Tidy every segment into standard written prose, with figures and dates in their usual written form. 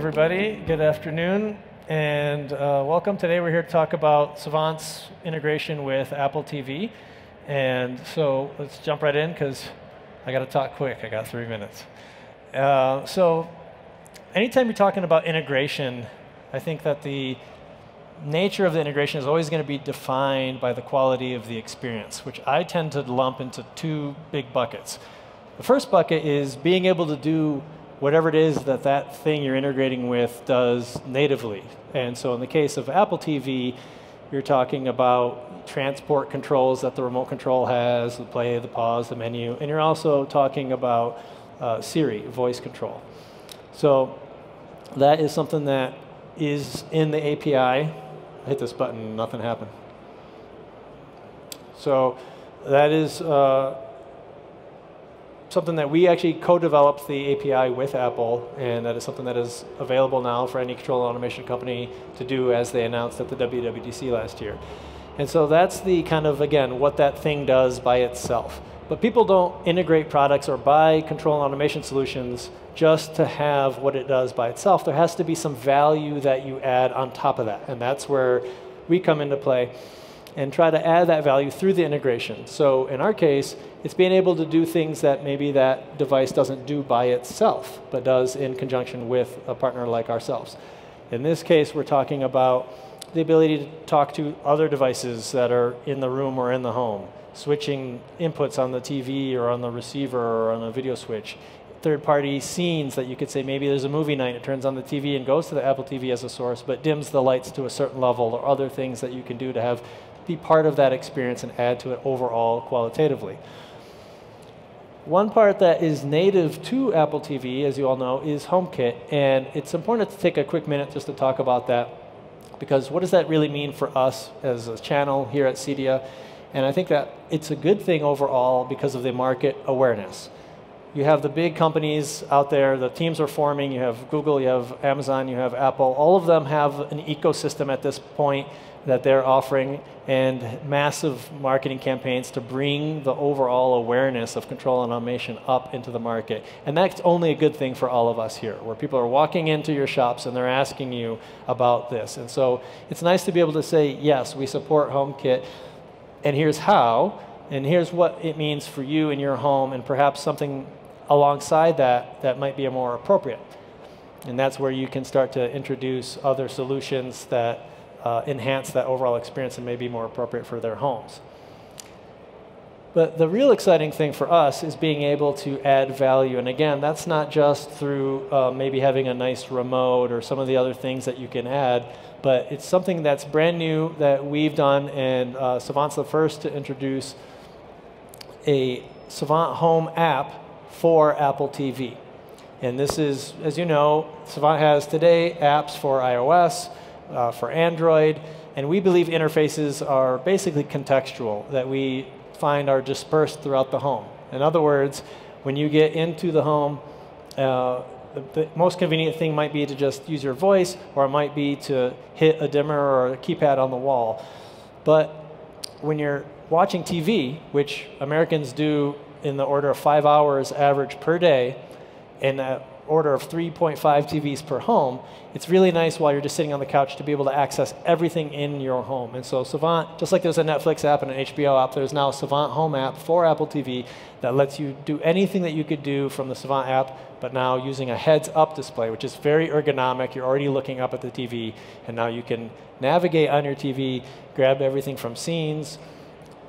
everybody. Good afternoon, and welcome. Today we're here to talk about Savant's integration with Apple TV. And so let's jump right in, because I got to talk quick. I got 3 minutes. So anytime you're talking about integration, I think that the nature of the integration is always going to be defined by the quality of the experience, which I tend to lump into two big buckets. The first bucket is being able to do whatever it is that that thing you're integrating with does natively. And so in the case of Apple TV, you're talking about transport controls that the remote control has, the play, the pause, the menu, and you're also talking about Siri, voice control. So that is something that is in the API. I hit this button, nothing happened. So that is something that we actually co-developed the API with Apple, and that is something that is available now for any control and automation company to do, as they announced at the WWDC last year. And so that's the kind of, again, what that thing does by itself. But people don't integrate products or buy control and automation solutions just to have what it does by itself. There has to be some value that you add on top of that, and that's where we come into play and try to add that value through the integration. So in our case, it's being able to do things that maybe that device doesn't do by itself, but does in conjunction with a partner like ourselves. In this case, we're talking about the ability to talk to other devices that are in the room or in the home, switching inputs on the TV or on the receiver or on a video switch, third-party scenes that you could say maybe there's a movie night, it turns on the TV and goes to the Apple TV as a source, but dims the lights to a certain level, or other things that you can do to be part of that experience and add to it overall qualitatively. One part that is native to Apple TV, as you all know, is HomeKit, and it's important to take a quick minute just to talk about that, because what does that really mean for us as a channel here at CEDIA? And I think that it's a good thing overall because of the market awareness. You have the big companies out there, the teams are forming, you have Google, you have Amazon, you have Apple, all of them have an ecosystem at this point that they're offering, and massive marketing campaigns to bring the overall awareness of control and automation up into the market. And that's only a good thing for all of us here, where people are walking into your shops and they're asking you about this. And so it's nice to be able to say, yes, we support HomeKit, and here's how, and here's what it means for you in your home, and perhaps something alongside that that might be more appropriate. And that's where you can start to introduce other solutions that enhance that overall experience and may be more appropriate for their homes. But the real exciting thing for us is being able to add value. And again, that's not just through maybe having a nice remote or some of the other things that you can add, but it's something that's brand new that we've done, and Savant's the first to introduce a Savant Home app for Apple TV. And this is, as you know, Savant has today apps for iOS, for Android, and we believe interfaces are basically contextual, that we find are dispersed throughout the home. In other words, when you get into the home, the most convenient thing might be to just use your voice, or it might be to hit a dimmer or a keypad on the wall. But when you're watching TV, which Americans do in the order of 5 hours average per day, and order of 3.5 TVs per home, it's really nice while you're just sitting on the couch to be able to access everything in your home. And so Savant, just like there's a Netflix app and an HBO app, there's now a Savant Home app for Apple TV that lets you do anything that you could do from the Savant app, but now using a heads-up display, which is very ergonomic. You're already looking up at the TV, and now you can navigate on your TV, grab everything from scenes,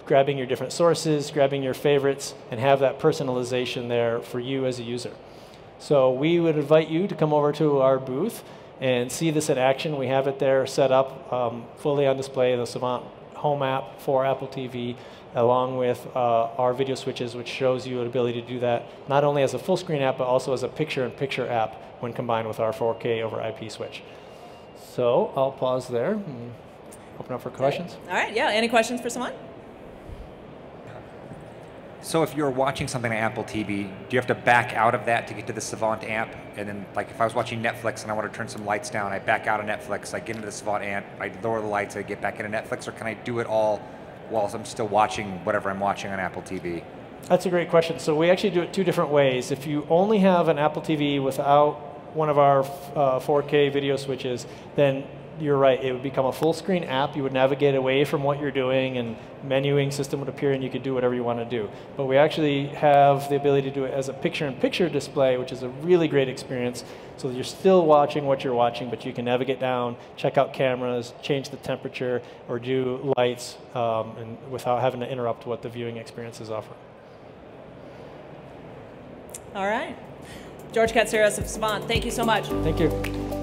grabbing your different sources, grabbing your favorites, and have that personalization there for you as a user. So we would invite you to come over to our booth and see this in action. We have it there set up, fully on display, the Savant Home app for Apple TV, along with our video switches, which shows you an ability to do that not only as a full screen app, but also as a picture-in-picture app when combined with our 4K over IP switch. So I'll pause there and open up for questions. All right, yeah, any questions for Savant? So if you're watching something on Apple TV, do you have to back out of that to get to the Savant app? And then, like, if I was watching Netflix and I want to turn some lights down, I back out of Netflix, I get into the Savant app, I lower the lights, I get back into Netflix, or can I do it all while I'm still watching whatever I'm watching on Apple TV? That's a great question. So we actually do it two different ways. If you only have an Apple TV without one of our 4K video switches, then you're right, it would become a full screen app. You would navigate away from what you're doing, and menuing system would appear, and you could do whatever you want to do. But we actually have the ability to do it as a picture-in-picture display, which is a really great experience. So that you're still watching what you're watching, but you can navigate down, check out cameras, change the temperature, or do lights and without having to interrupt what the viewing experience is offering. All right. George Katsiris of Savant, thank you so much. Thank you.